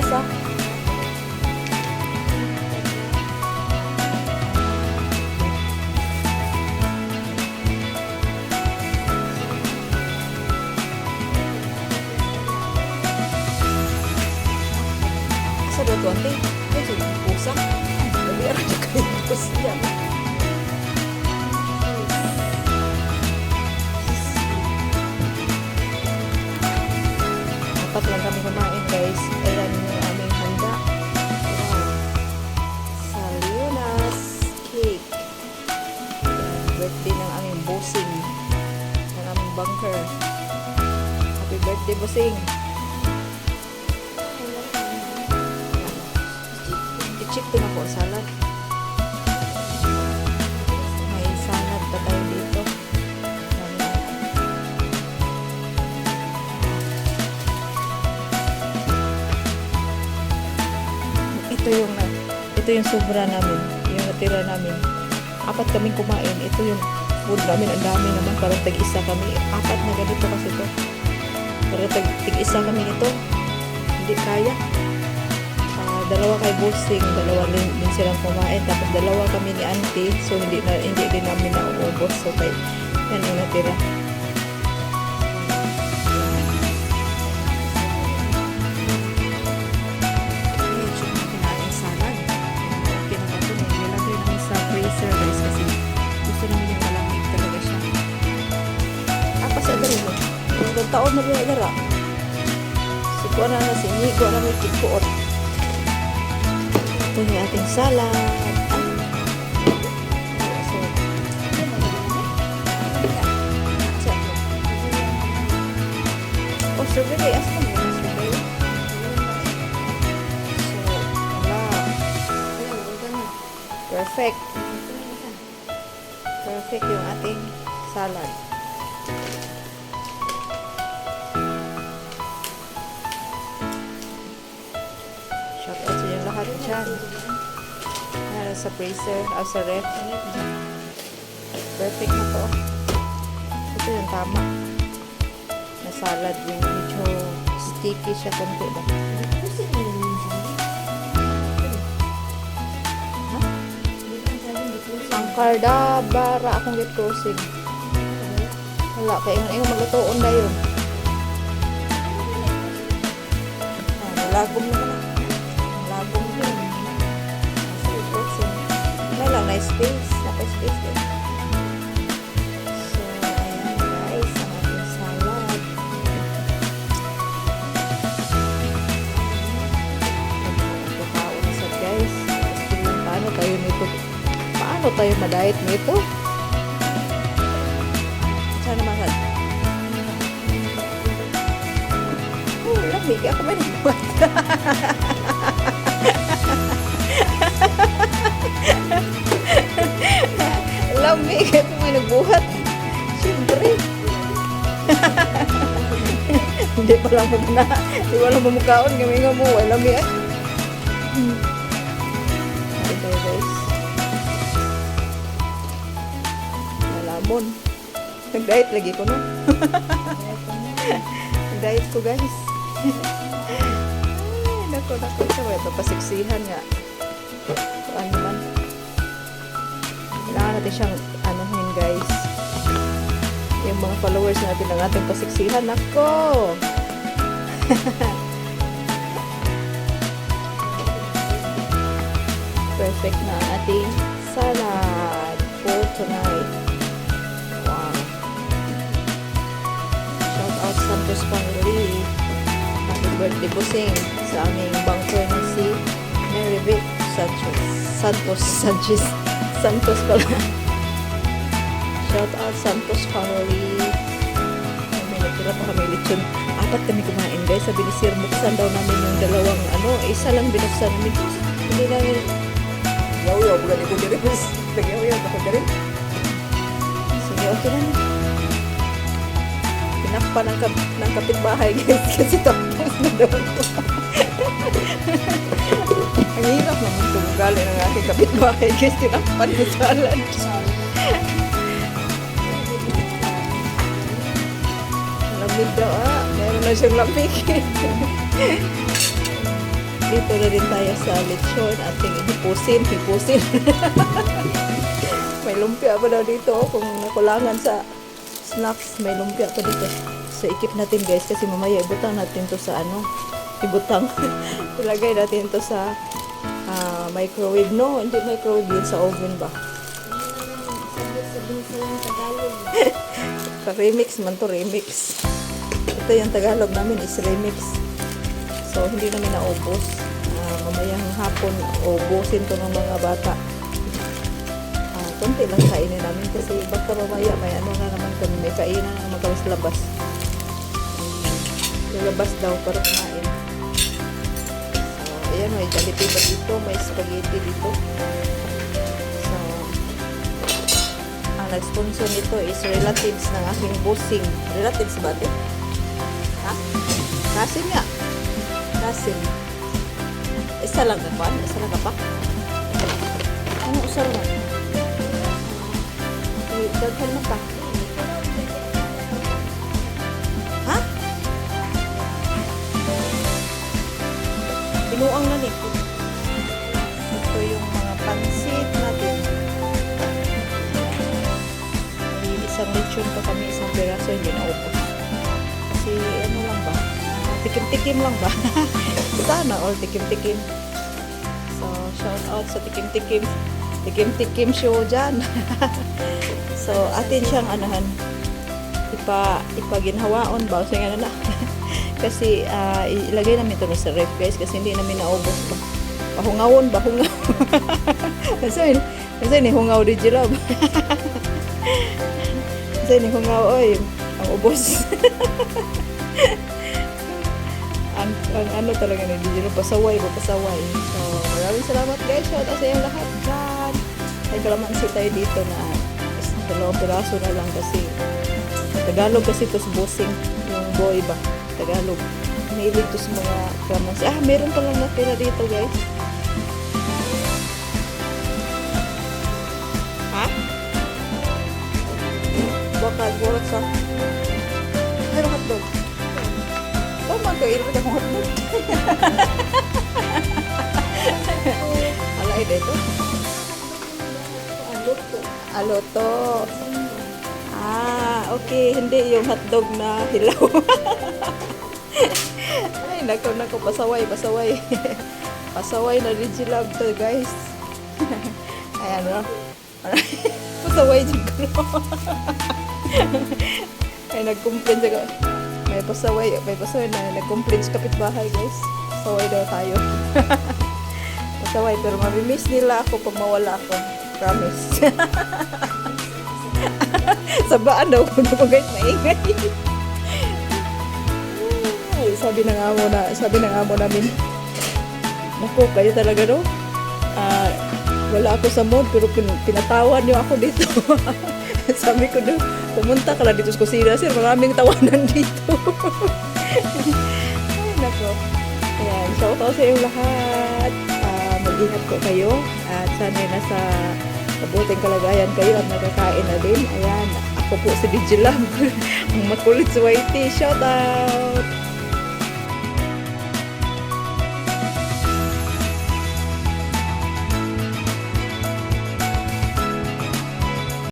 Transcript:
guys, ah. Asa daw tuwante? Ay, sige, pusa. Dali, aran niya kayo pusa yan. Apat lang kami kumain, guys. Ayan yung aming handa. Wow. Salionas cake. Ayan, birthday ng aming bossing. Ng aming bunker. Happy birthday, bossing. I-check din ako salad. May salad pa tayo dito. Ito yung sobra namin, yung natira namin. Apat kaming kumain. Ito yung food namin. Ang dami naman. Parang tag-isa kami. Apat na ganito kasi ito. Parang tag-isa kami nito. Hindi kaya. Dalawa kay bossing, dalawa din silang kumain. Tapos dalawa kami ni auntie. So hindi din namin nauubos. So kaya yan yung natira. Taon na biya dara. Sikuan na sinigwa na may kikuot. Ito yung ating salad. Oh, strawberry. Asa mo yung strawberry? So, wala. Perfect. Perfect yung ating salad. Shoutout sa inyo lahat dyan. Nara sa freezer, sa ref. Perfect na to. Ito yung tama. Na salad yung medyo sticky siya konti ba? Ha? Ang kardabara akong get-crossing. Wala, kaya yung maglutoon na yun. Lagom na pala. Lagom din. May lang na space. Naka-space din. So, ayan guys. Ang ating salad. Nagkakao na sa guys. Paano tayo nito? Paano tayo ma-diet nito? Saan naman ka? Lamig ako ba nagbuhat? Lamig ako may nagbuhat. Siyempre. Hindi pa lang muna. Hindi pa lang mamukhaon. Kami nga mo. Lamig eh. Ito guys. Malamon. Nag-diet lagi ko no? Nag-diet ko guys. Ay, nako. Ito pasiksihan nga. Ano man. Kailangan natin siyang anuhin guys. Yung mga followers natin ng ating pasiksihan. Nako! Perfect na ang ating salad for tonight. Wow! Shout out Santos family. Happy birthday bossing sa aming bunker na si Mary Vic Santos pala. Shout out Santos family. May natira pa kami lechon. Apat kami kumain guys. Sabi ni Sir, buksan daw namin yung dalawang isa lang binuksan namin. Hindi namin yaw-yaw, bulan ito din rin. Nag-yaw-yaw ako din. Sige, okay na. Pinakpa ng kapitbahay guys kasi tapos na daw ko. Ang hirap naman tumugali ng aking kapitbahay guys. Tinakpan mo salad. Lamig daw meron na siyang lamig. Dito na rin tayo sa lechon. Ating hipusin. May lumpia pa daw dito. Kung nakulangan sa snacks, may lumpia pa dito. So, ikip natin guys kasi mamaya ibutang natin to sa ano. Ibutang. Ilagay natin to sa microwave. No, hindi microwave yun. Sa oven ba? Remix man to, remix. Ito yung Tagalog namin is remix. So, hindi namin naubos. Mamayang hapon, ubusin to ng mga bata. Kunti lang kainin namin kasi baka mamaya may ano na naman kami, may kainan na naman kami sa labas. Lalabas daw para kumain. So, ayan, may Jollibee pa dito, may spaghetti dito. So, ang nag-sponsor nito is relatives ng aking bossing. Relatives ba ito? Ha? Kasim nga. Kasim. Isa lang na pa? Isa lang ka pa? Ano usar na? Daghan na pa. Ha? Binuang na nito. Ito yung mga pansit natin. May isang lechon pa kami, isang piraso, hindi na ubos. Kasi ano lang ba? Tikim-tikim lang ba? Sana all tikim-tikim. So, shout out sa tikim-tikim. Tikim-tikim show dyan. So, atin siyang anahan. Ipaginhawaon ba? So, nga na. Kasi, ilagay namin ito sa ref, guys. Kasi hindi namin naubos pa. Bahungawon. Kasi ni hungaw di jilab. Kasi ni hungaw, oy. Ang ubos. ang ano talaga ni Dijilo, pasaway. So, maraming salamat guys. Shout out sa inyo lahat dyan. Ay, kalamansi tayo dito na dalawang piraso na lang kasi Tagalog kasi ito sa bossing. Yung boy ba? Tagalog. Mahilig ito sa mga kalamansi. Meron pa lang natira dito guys. Ha? Baka gulat sa ay, hotdog. Oh, magkailan akong hotdog. Alay dito. Aloto. Okay. Hindi yung hotdog na hilaw. Ay, nako, pasaway. Pasaway na Digilab to, guys. Ayan, no? Pasaway din ko. Ay, nag-complain siya. May pasaway na nag-complain sa kapitbahay, guys. Pasaway daw tayo. Pasaway, pero mamimiss nila ako pag mawala ako. Promise. Sabaan daw ko na guys, maingay. Ay, sabi ng amo namin, naku, kayo talaga no? Wala ako sa mood, pero pinatawan niyo ako dito. Sabi ko doon, pumunta ka na dito sa kusina, sir, maraming tawanan dito. Ay, naku. Ayan, shout out sa iyo lahat. Mag-ingat ko kayo at sana'y nasa mabuting kalagayan kayo at nakakain na din. Ayan, ako po si Digilab, ang makulit sa YT. Shout out!